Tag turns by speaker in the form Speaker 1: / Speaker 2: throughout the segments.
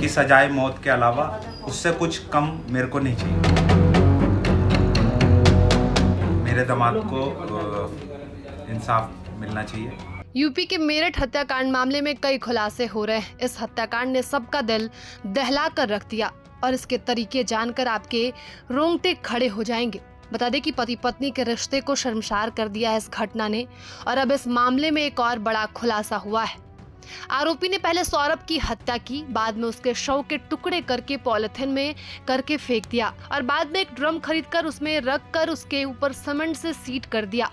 Speaker 1: इसकी सजाए मौत के अलावा उससे कुछ कम मेरे को नहीं चाहिए। मेरे दामाद को इंसाफ मिलना चाहिए।
Speaker 2: यूपी के मेरठ हत्याकांड मामले में कई खुलासे हो रहे हैं। इस हत्याकांड ने सबका दिल दहला कर रख दिया और इसके तरीके जानकर आपके रोंगटे खड़े हो जाएंगे। बता दें कि पति पत्नी के रिश्ते को शर्मसार कर दिया है इस घटना ने, और अब इस मामले में एक और बड़ा खुलासा हुआ है। आरोपी ने पहले सौरभ की हत्या की, बाद में उसके शव के टुकड़े करके पॉलिथीन में करके फेंक दिया और बाद में एक ड्रम खरीदकर उसमें रखकर उसके ऊपर सीमेंट से सीट कर दिया।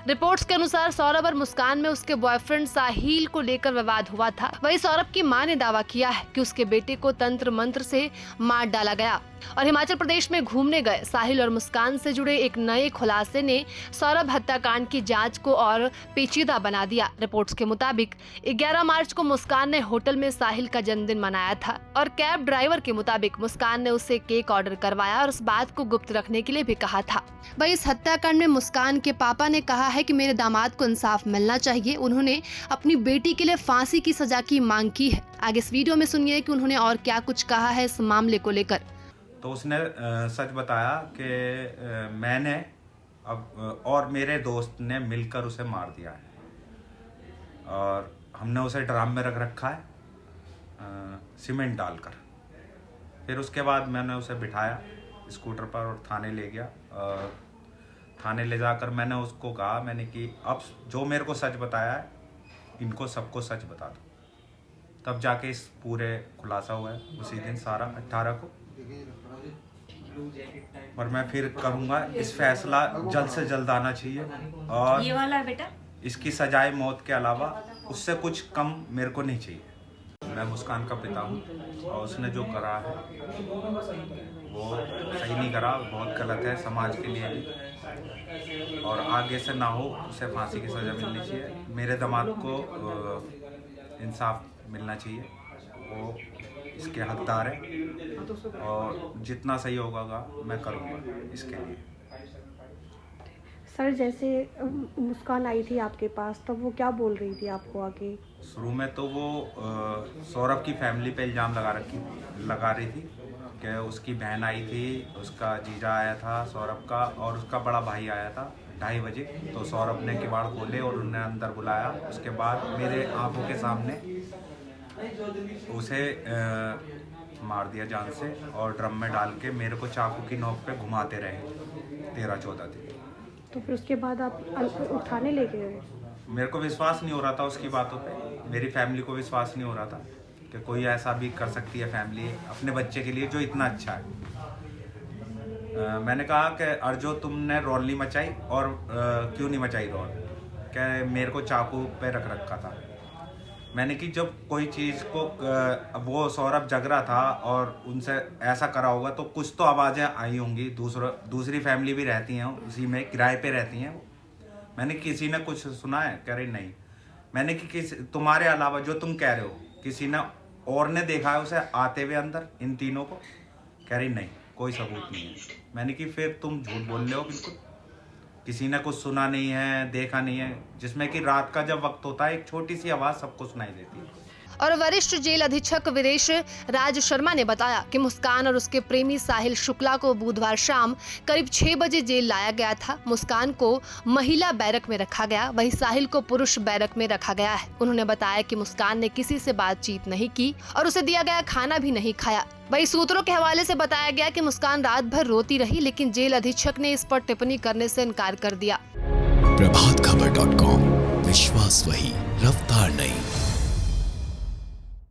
Speaker 2: रिपोर्ट्स के अनुसार सौरभ और मुस्कान में उसके बॉयफ्रेंड साहिल को लेकर विवाद हुआ था। वहीं सौरभ की मां ने दावा किया है कि उसके बेटे को तंत्र मंत्र से मार डाला गया। और हिमाचल प्रदेश में घूमने गए साहिल और मुस्कान से जुड़े एक नए खुलासे ने सौरभ हत्याकांड की जांच को और पेचीदा बना दिया। रिपोर्ट्स के मुताबिक 11 मार्च को मुस्कान ने होटल में साहिल का जन्मदिन मनाया था और कैब ड्राइवर के मुताबिक मुस्कान ने उससे केक ऑर्डर करवाया और उस बात को गुप्त रखने के लिए भी कहा था। वहीं इस हत्याकांड में मुस्कान के पापा ने कहा है कि मेरे दामाद को इंसाफ मिलना चाहिए। उन्होंने अपनी बेटी के लिए फांसी की सजा की मांग की है। आगे इस वीडियो में सुनिए कि उन्होंने और क्या कुछ कहा है इस मामले को लेकर।
Speaker 1: तो उसने सच बताया कि मैंने और मेरे दोस्त ने मिलकर उसे मार दिया है और हमने उसे ड्रम में रख रखा है सीमेंट डालकर। फिर उसके बाद मैंने उसे बिठाया स्कूटर पर और थाने ले गया। और थाने ले जाकर मैंने उसको कहा, मैंने कि अब जो मेरे को सच बताया है इनको सबको सच बता दो। तब जाके इस पूरे खुलासा हुआ है उसी दिन 18 को। और मैं फिर करूँगा, इस फैसला जल्द से जल्द आना चाहिए और
Speaker 3: ये वाला है बेटा,
Speaker 1: इसकी सजाए मौत के अलावा उससे कुछ कम मेरे को नहीं चाहिए। मैं मुस्कान का पिता हूँ और उसने जो करा है वो सही नहीं करा, बहुत गलत है समाज के लिए भी, और आगे से ना हो उसे फांसी की सज़ा मिलनी चाहिए। मेरे दामाद को इंसाफ मिलना चाहिए, वो इसके हकदार है और जितना सही होगा मैं करूँगा इसके लिए।
Speaker 4: सर, जैसे मुस्कान आई थी आपके पास तब वो क्या बोल रही थी आपको आगे?
Speaker 1: शुरू में तो वो सौरभ की फैमिली पे इल्ज़ाम लगा रही थी कि उसकी बहन आई थी, उसका जीजा आया था सौरभ का, और उसका बड़ा भाई आया था 2:30 बजे। तो सौरभ ने किवाड़ खोले और उन्हें अंदर बुलाया। उसके बाद मेरे आंखों के सामने उसे मार दिया जान से और ड्रम में डाल के मेरे को चाकू की नोक पे घुमाते रहे 13-14 दिन।
Speaker 4: तो फिर उसके बाद आप उठाने ले गए?
Speaker 1: मेरे को विश्वास नहीं हो रहा था उसकी बातों पे, मेरी फैमिली को विश्वास नहीं हो रहा था कि कोई ऐसा भी कर सकती है फैमिली अपने बच्चे के लिए जो इतना अच्छा है। मैंने कहा कि अर्जो तुमने रौल नहीं मचाई, और क्यों नहीं मचाई रौल, क्या मेरे को चाकू पे रख रखा था। मैंने कि जब कोई चीज़ को वो सौरभ जग रहा था और उनसे ऐसा करा होगा तो कुछ तो आवाज़ें आई होंगी। दूसरी फैमिली भी रहती हैं उसी में, किराए पे रहती हैं। मैंने किसी ने कुछ सुना है? कह रही नहीं। मैंने कि तुम्हारे अलावा जो तुम कह रहे हो किसी ने और ने देखा है उसे आते हुए अंदर इन तीनों को? कह रही नहीं, कोई सबूत नहीं है। मैंने कि फिर तुम झूठ बोल रहे हो बिल्कुल, किसी ने कुछ सुना नहीं है, देखा नहीं है, जिसमें कि रात का जब वक्त होता है एक छोटी सी आवाज़ सबको सुनाई देती है।
Speaker 2: और वरिष्ठ जेल अधीक्षक वीरेश राज शर्मा ने बताया कि मुस्कान और उसके प्रेमी साहिल शुक्ला को बुधवार शाम करीब 6 बजे जेल लाया गया था। मुस्कान को महिला बैरक में रखा गया, वहीं साहिल को पुरुष बैरक में रखा गया है। उन्होंने बताया कि मुस्कान ने किसी से बातचीत नहीं की और उसे दिया गया खाना भी नहीं खाया। वहीं सूत्रों के हवाले से बताया गया कि मुस्कान रात भर रोती रही, लेकिन जेल अधीक्षक ने इस पर टिप्पणी करने से इनकार कर दिया।
Speaker 5: प्रभातखबर.com, विश्वास वही, रफ्तार नहीं।